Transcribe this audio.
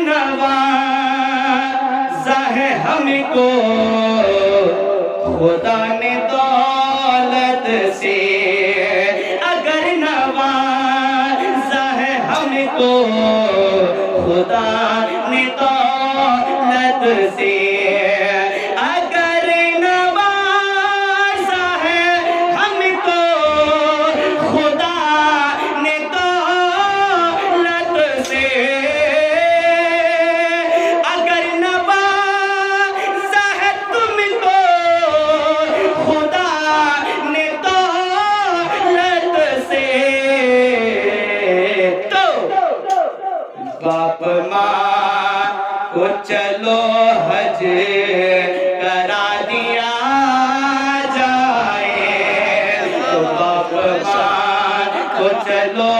नवाजा है हमको खुदा ने दौलत से, अगर नवाजा है हमको खुदा ने दौलत से, अगर नवाजा है हमको खुदा ने दौलत से, अगर नवाजा है तुमको खुदा ने दौलत से, तो बाप माँ को चलो हज करा दिया जाए, तो बाप माँ को चलो